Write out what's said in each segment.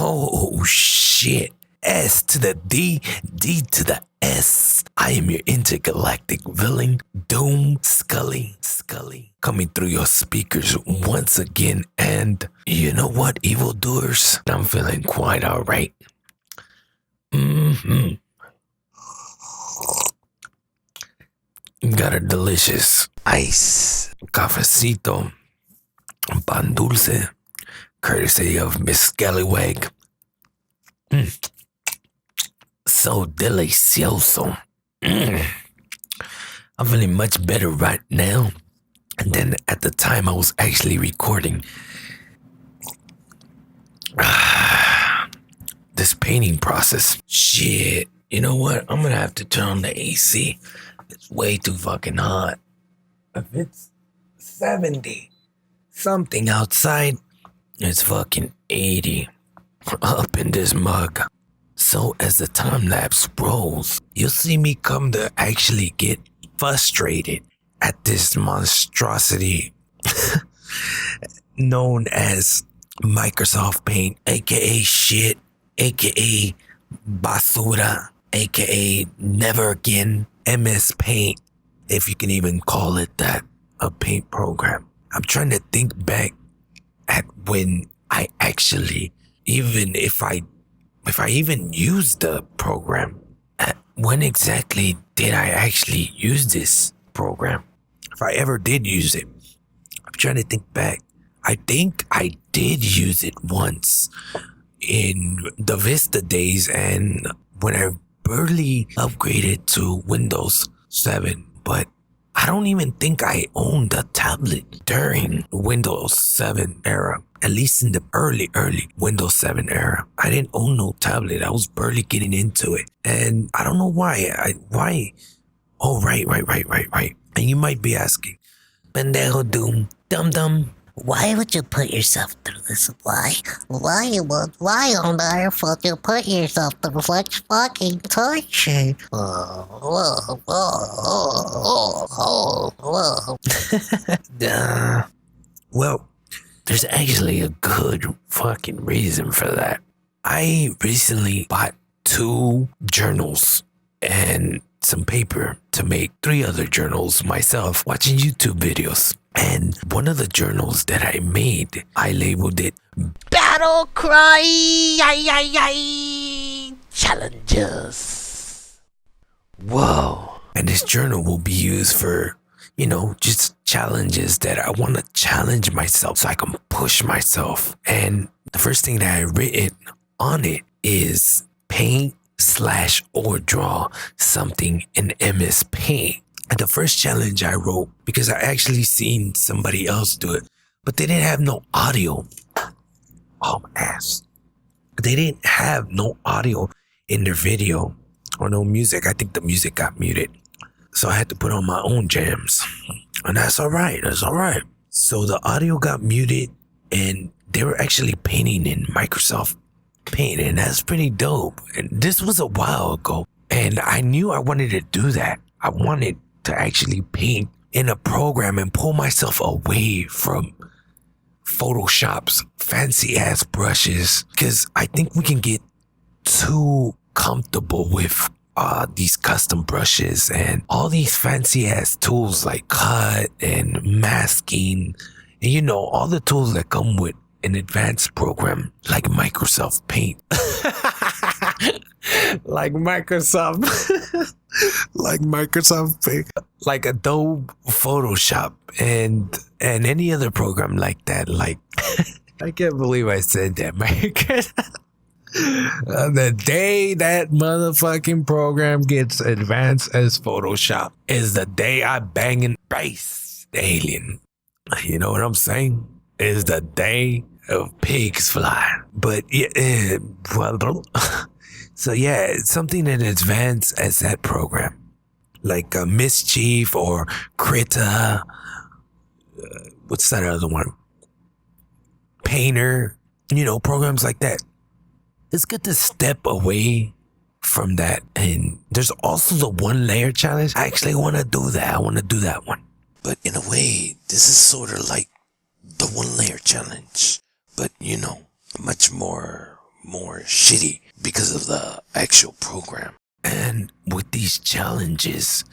Oh shit. S to the D, D to the S. I am your intergalactic villain, DoomSkully. Coming through your speakers once again. And you know what, evildoers? I'm feeling quite alright. Got a delicious ice cafecito, pan dulce, courtesy of Miss Scallywag. So delicioso. I'm feeling much better right now than at the time I was actually recording this painting process. Shit, you know what? I'm gonna have to turn on the AC. It's way too fucking hot. If it's 70 something outside, it's fucking 80 up in this mug. So as the time lapse rolls, you'll see me come to actually get frustrated at this monstrosity known as Microsoft Paint, aka shit, aka basura, aka never again, MS Paint, if you can even call it that, a paint program. I'm trying to think back at when I actually, even if I even used the program, when exactly did I actually use this program? If I ever did use it. I'm trying to think back. I think I did use it once in the Vista days and when I barely upgraded to Windows 7, but I don't even think I owned a tablet during Windows 7 era. At least in the early Windows 7 era. I didn't own no tablet. I was barely getting into it. And I don't know why. Oh, right. And you might be asking, Pendejo Doom, dum-dum, why would you put yourself through this? Why on earth would you put yourself through such fucking torture? Well, there's actually a good fucking reason for that. I recently bought 2 journals and some paper to make 3 other journals myself watching YouTube videos. And one of the journals that I made, I labeled it Battlecry Challenges. Whoa. And this journal will be used for, just challenges that I want to challenge myself so I can push myself. And the first thing that I written on it is paint/or draw something in MS Paint. And the first challenge I wrote, because I actually seen somebody else do it, but they didn't have no audio. Oh, my ass. They didn't have no audio in their video or no music. I think the music got muted. So I had to put on my own jams. And that's all right. So the audio got muted and they were actually painting in Microsoft Paint. And that's pretty dope. And this was a while ago. And I knew I wanted to do that. I wanted to actually paint in a program and pull myself away from Photoshop's fancy ass brushes. Because I think we can get too comfortable with these custom brushes and all these fancy ass tools like cut and masking and all the tools that come with an advanced program like Microsoft Paint. like Microsoft Paint, like Adobe Photoshop and any other program like that. Like I can't believe I said that, Microsoft. The day that motherfucking program gets advanced as Photoshop is the day I bangin' base the alien. You know what I'm saying? Is the day of pigs fly. But yeah, so yeah, it's something as advanced as that program, like Mischief or Krita. What's that other one? Painter. Programs like that. It's good to step away from that. And there's also the 1 layer challenge. I actually want to do that. I want to do that one. But in a way, this is sort of like the 1 layer challenge. But much more more shitty because of the actual program. And with these challenges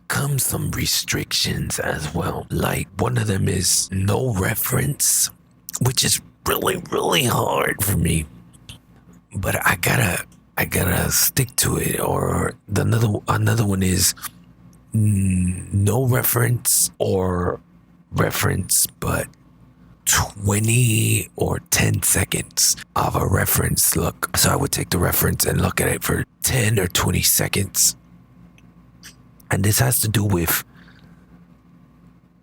come some restrictions as well. Like one of them is no reference, which is really hard for me. But I gotta stick to it. Or another one is no reference or reference, but 20 or 10 seconds of a reference look. So I would take the reference and look at it for 10 or 20 seconds. And this has to do with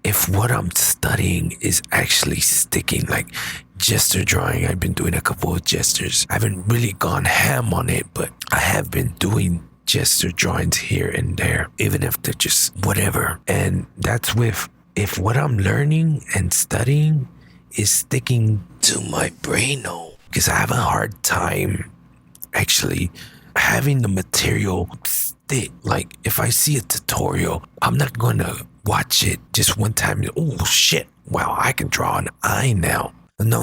if what I'm studying is actually sticking. Like gesture drawing, I've been doing a couple of gestures. I haven't really gone ham on it, but I have been doing gesture drawings here and there, even if they're just whatever. And that's with if what I'm learning and studying is sticking to my brain, because I have a hard time actually having the material stick. Like if I see a tutorial, I'm not gonna watch it just one time and, oh shit, wow, I can draw an eye now. No.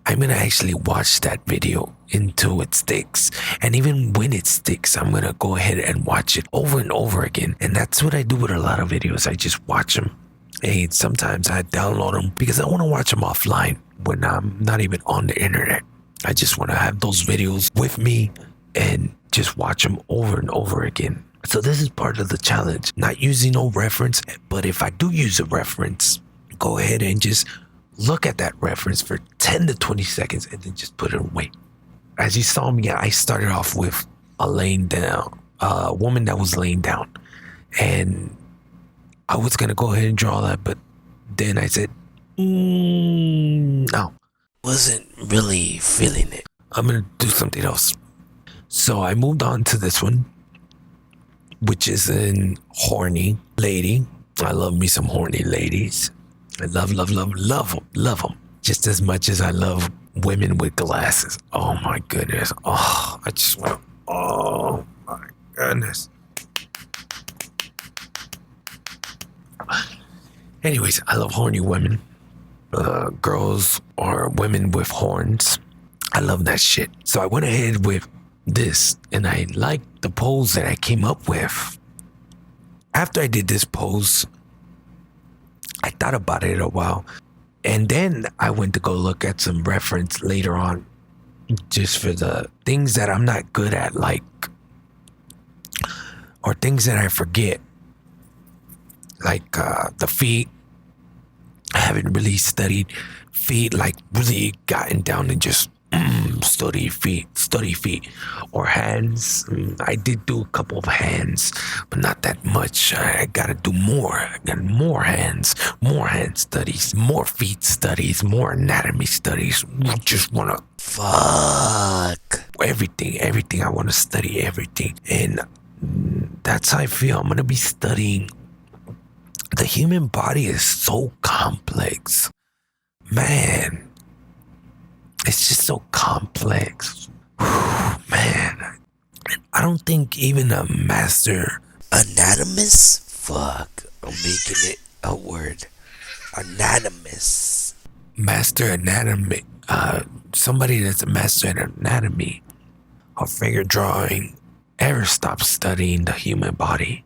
I'm gonna actually watch that video until it sticks. And even when it sticks, I'm gonna go ahead and watch it over and over again. And that's what I do with a lot of videos. I just watch them. And sometimes I download them because I want to watch them offline when I'm not even on the internet. I just want to have those videos with me and just watch them over and over again. So this is part of the challenge, not using no reference. But if I do use a reference, go ahead and just look at that reference for 10 to 20 seconds and then just put it away. As you saw me, I started off with a woman that was laying down. And I was going to go ahead and draw that, but then I said, no. Wasn't really feeling it. I'm going to do something else. So I moved on to this one, which is an horny lady. I love me some horny ladies. I love them. Just as much as I love women with glasses. Oh my goodness. Oh, I just want, oh my goodness. Anyways, I love horny women. Girls or women with horns. I love that shit. So I went ahead with this and I liked the pose that I came up with. After I did this pose, I thought about it a while. And then I went to go look at some reference later on just for the things that I'm not good at, like, or things that I forget. Like the feet. I haven't really studied feet, like really gotten down and just study feet. Or hands. I did do a couple of hands, but not that much. I gotta do more. I got more hand studies, more feet studies, more anatomy studies. Just wanna fuck everything. I wanna study everything. And that's how I feel. I'm gonna be studying. The human body is so complex. Man, it's just so complex. Man, I don't think even a master anatomist, fuck, I'm making it a word. Anatomist. Master anatomy, somebody that's a master in anatomy or figure drawing ever stops studying the human body.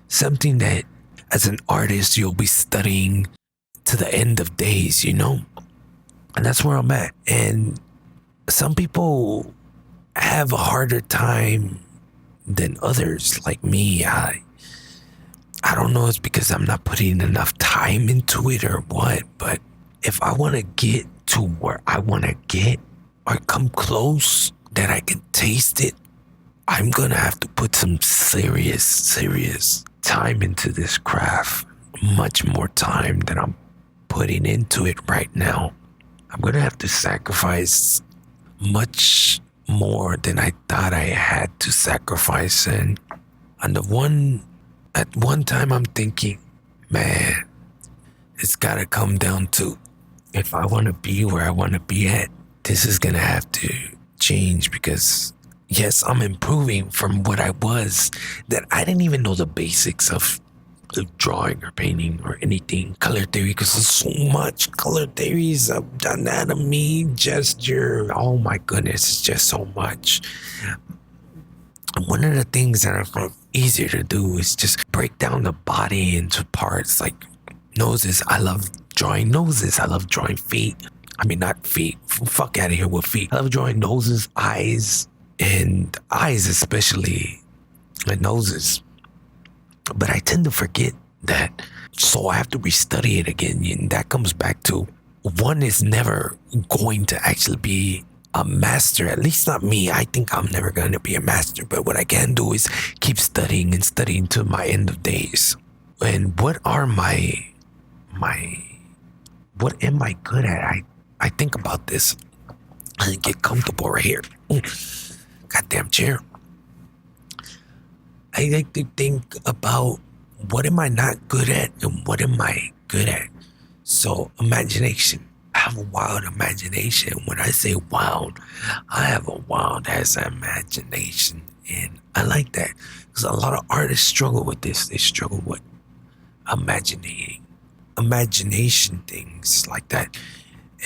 Something that as an artist, you'll be studying to the end of days, you know? And that's where I'm at. And some people have a harder time than others, like me. I don't know, it's because I'm not putting enough time into it or what, but if I want to get to where I want to get or come close that I can taste it, I'm going to have to put some serious time into this craft. Much more time than I'm putting into it right now. I'm going to have to sacrifice much more than I thought I had to sacrifice. And at one time I'm thinking, man, it's got to come down to, if I want to be where I want to be at, this is going to have to change, because yes, I'm improving from what I was, that I didn't even know the basics of drawing or painting or anything. Color theory, because there's so much color theories of anatomy, gesture. Oh my goodness, it's just so much. One of the things that I find easier to do is just break down the body into parts, like noses. I love drawing noses. I love drawing feet. I mean, not feet. Fuck out of here with feet. I love drawing noses, eyes, and eyes especially, and noses. But I tend to forget that, so I have to restudy it again. And that comes back to, one is never going to actually be a master, at least not me. I think I'm never going to be a master, but what I can do is keep studying and studying to my end of days. And what are what am I good at? I think about this. I get comfortable right here. Goddamn chair. I like to think about, what am I not good at and what am I good at? So imagination. I have a wild imagination. When I say wild, I have a wild ass imagination. And I like that, because a lot of artists struggle with this. They struggle with imagination things like that.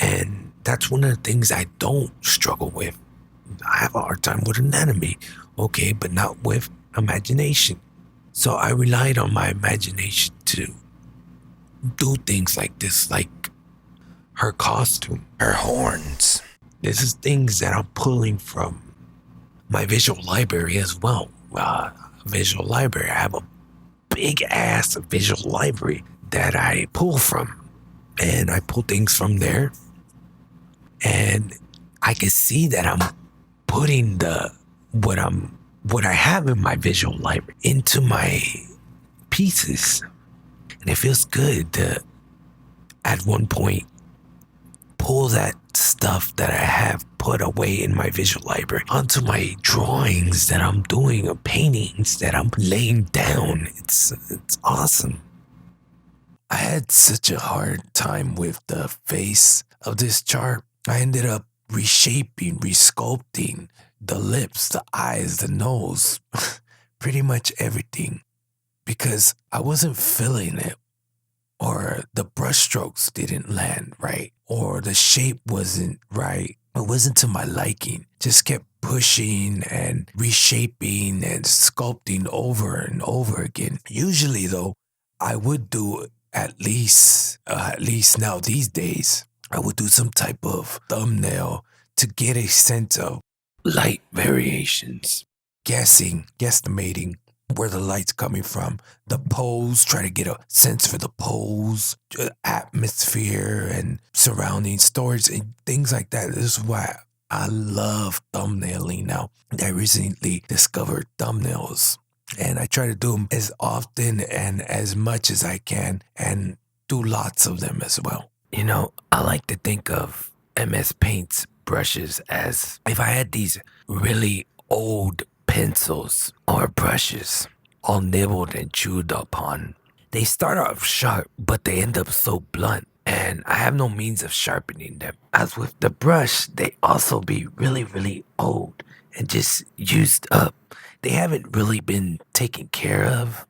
And that's one of the things I don't struggle with. I have a hard time with anatomy, okay, but not with imagination. So I relied on my imagination to do things like this, like her costume, her horns. This is things that I'm pulling from my visual library as well. Visual library. I have a big ass visual library that I pull from, and I pull things from there, and I can see that I'm putting what I have in my visual library into my pieces. And it feels good to, at one point, pull that stuff that I have put away in my visual library onto my drawings that I'm doing, or paintings that I'm laying down. It's awesome. I had such a hard time with the face of this chart. I ended up reshaping, resculpting the lips, the eyes, the nose, pretty much everything, because I wasn't feeling it, or the brushstrokes didn't land right, or the shape wasn't right. It wasn't to my liking. Just kept pushing and reshaping and sculpting over and over again. Usually though, I would do at least now these days, I would do some type of thumbnail to get a sense of light variations, guesstimating where the light's coming from, the pose, try to get a sense for the pose, atmosphere and surrounding stories and things like that. This is why I love thumbnailing now. I recently discovered thumbnails, and I try to do them as often and as much as I can, and do lots of them as well. You know, I like to think of MS Paint's brushes as if I had these really old pencils or brushes all nibbled and chewed upon. They start off sharp, but they end up so blunt, and I have no means of sharpening them. As with the brush, they also be really, really old and just used up. They haven't really been taken care of,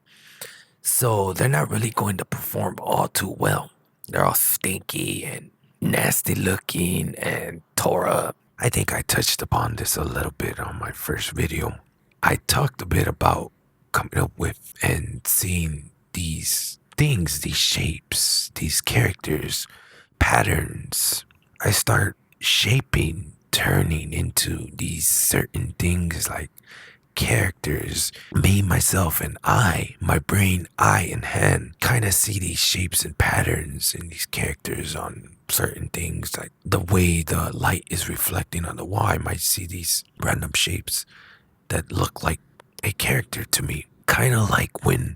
so they're not really going to perform all too well. They're all stinky and nasty looking and tore up. I think I touched upon this a little bit on my first video. I talked a bit about coming up with and seeing these things, these shapes, these characters, patterns. I start shaping, turning into these certain things like characters. Me, myself, and I, my brain, eye, and hand kind of see these shapes and patterns and these characters on certain things, like the way the light is reflecting on the wall. I might see these random shapes that look like a character to me. Kind of like when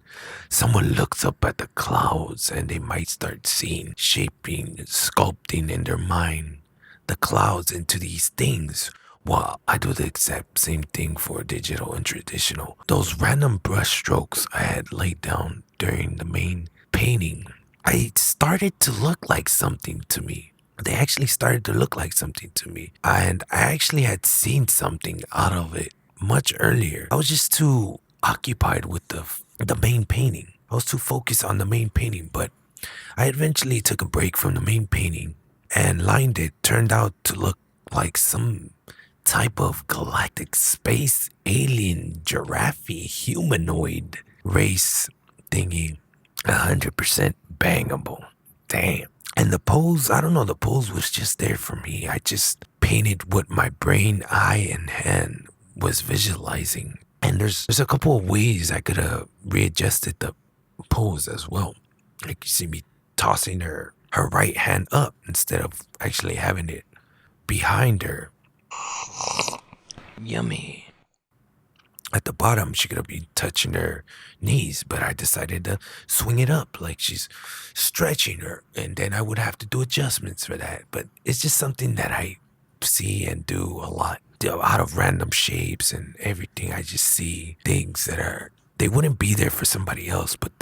someone looks up at the clouds and they might start seeing, shaping, sculpting in their mind the clouds into these things. Well, I do the exact same thing for digital and traditional. Those random brush strokes I had laid down during the main painting, I started to look like something to me. They actually started to look like something to me. And I actually had seen something out of it much earlier. I was just too occupied with the main painting. I was too focused on the main painting, but I eventually took a break from the main painting and lined it. Turned out to look like some type of galactic space alien giraffe humanoid race thingy. 100% bangable. Damn. And the pose, I don't know, the pose was just there for me. I just painted what my brain, eye, and hand was visualizing. And there's a couple of ways I could have readjusted the pose as well. Like you see me tossing her right hand up instead of actually having it behind her. Yummy. At the bottom, she could have been touching her knees, but I decided to swing it up like she's stretching her, and then I would have to do adjustments for that. But it's just something that I see and do a lot out of random shapes and everything. I just see things that they wouldn't be there for somebody else, but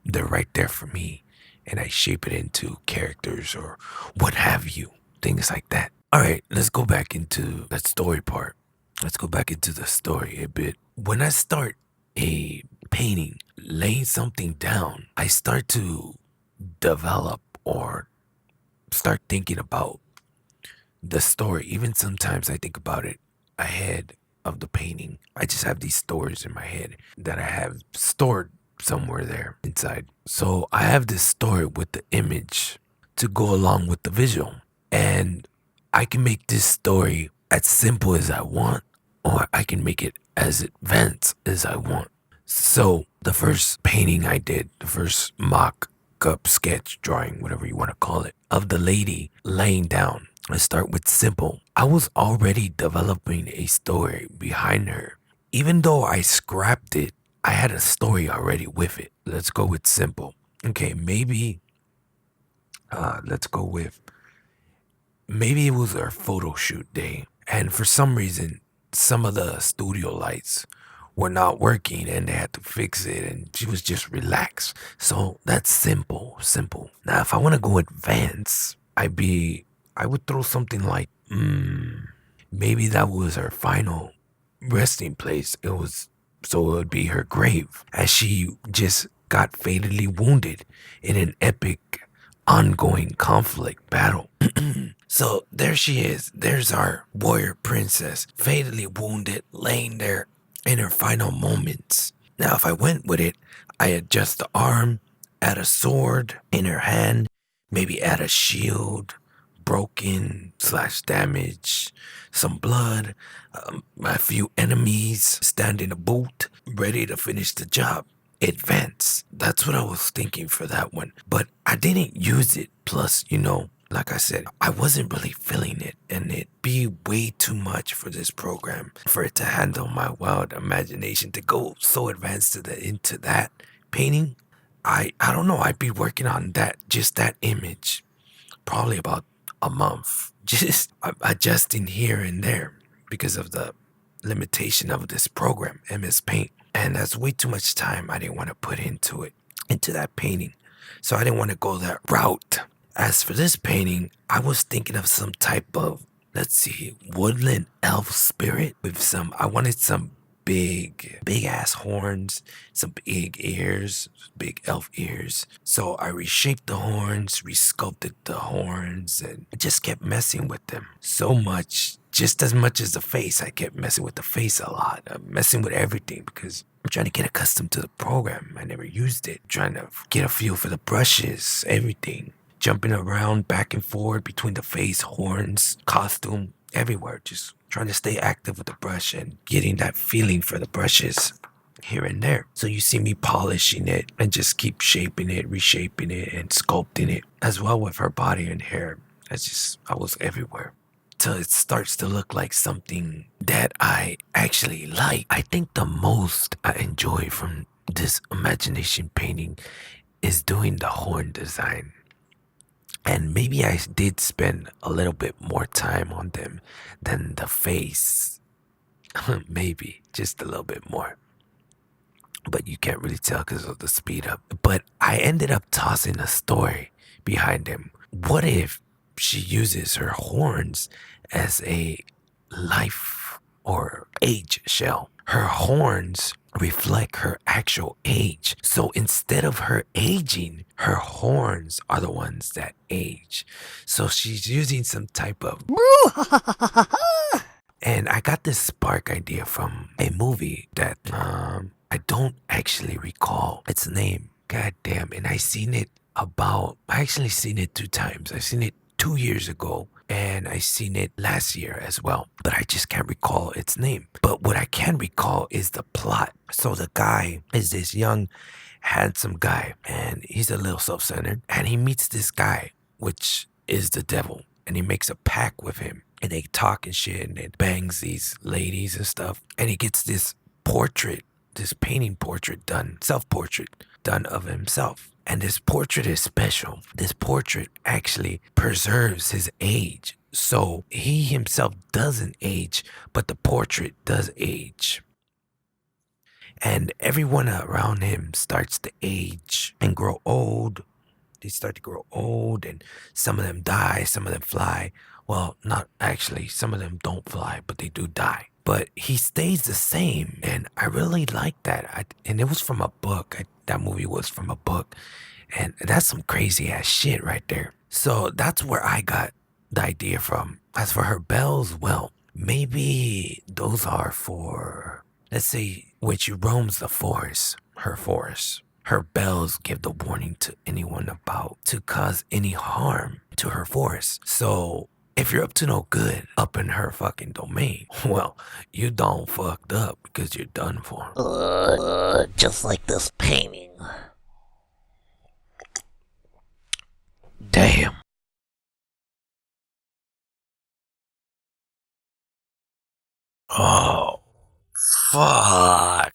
they're right there for me, and I shape it into characters or what have you, things like that. All right, let's go back into that story part. Let's go back into the story a bit. When I start a painting, laying something down, I start to develop or start thinking about the story. Even sometimes I think about it ahead of the painting. I just have these stories in my head that I have stored somewhere there inside. So I have this story with the image to go along with the visual. And I can make this story as simple as I want, or I can make it as advanced as I want. So the first painting I did, the first mock-up sketch drawing, whatever you want to call it, of the lady laying down. I start with simple. I was already developing a story behind her. Even though I scrapped it, I had a story already with it. Let's go with simple. Okay, maybe let's go with, maybe it was our photo shoot day. And for some reason, some of the studio lights were not working and they had to fix it, and she was just relaxed. So that's simple. Now, if I want to go advanced, I would throw something like, maybe that was her final resting place. So it would be her grave, as she just got fatally wounded in an epic ongoing conflict battle. So there she is. There's our warrior princess, fatally wounded, laying there in her final moments. Now, if I went with it, I adjust the arm, add a sword in her hand, maybe add a shield, broken / damage, some blood, a few enemies stand in a boot, ready to finish the job. Advance. That's what I was thinking for that one. But I didn't use it. Plus, like I said, I wasn't really feeling it, and it'd be way too much for this program for it to handle my wild imagination to go so advanced into that painting. I don't know. I'd be working on just that image, probably about a month, just adjusting here and there because of the limitation of this program, MS Paint. And that's way too much time I didn't want to put into that painting. So I didn't want to go that route. As for this painting, I was thinking of some type of, woodland elf spirit with I wanted some big ass horns, some big ears, big elf ears. So I reshaped the horns, resculpted the horns, and just kept messing with them so much. Just as much as the face, I kept messing with the face a lot. I'm messing with everything because I'm trying to get accustomed to the program. I never used it. Trying to get a feel for the brushes, everything. Jumping around back and forth between the face, horns, costume, everywhere. Just trying to stay active with the brush and getting that feeling for the brushes here and there. So you see me polishing it and just keep shaping it, reshaping it, and sculpting it. As well with her body and hair. I was everywhere. Till it starts to look like something that I actually like. I think the most I enjoy from this imagination painting is doing the horn design. And maybe I did spend a little bit more time on them than the face. Maybe just a little bit more. But you can't really tell because of the speed up. But I ended up tossing a story behind them. What if she uses her horns as a life or age shell? Her horns reflect her actual age. So instead of her aging, her horns are the ones that age. So she's using some type of and I got this spark idea from a movie that I don't actually recall its name. God damn. And I actually seen it 2 times. I seen it 2 years ago and I seen it last year as well. But I just can't recall its name. But what I can recall is the plot. So the guy is this young, handsome guy and he's a little self-centered. And he meets this guy, which is the devil. And he makes a pact with him. And they talk and shit and it bangs these ladies and stuff. And he gets this portrait, this painting portrait done, self-portrait done of himself. And this portrait is special. This portrait actually preserves his age. So he himself doesn't age, but the portrait does age. And everyone around him starts to age and grow old. They start to grow old and some of them die, some of them fly. Well, not actually, some of them don't fly, but they do die. But he stays the same, and I really like that. And it was from a book. That movie was from a book, and that's some crazy ass shit right there. So that's where I got the idea from. As for her bells, well, maybe those are for, let's say, when she roams the forest, her forest. Her bells give the warning to anyone about to cause any harm to her forest. So if you're up to no good up in her fucking domain, well, you done fucked up because you're done for. Just like this painting. Damn. Oh, fuck.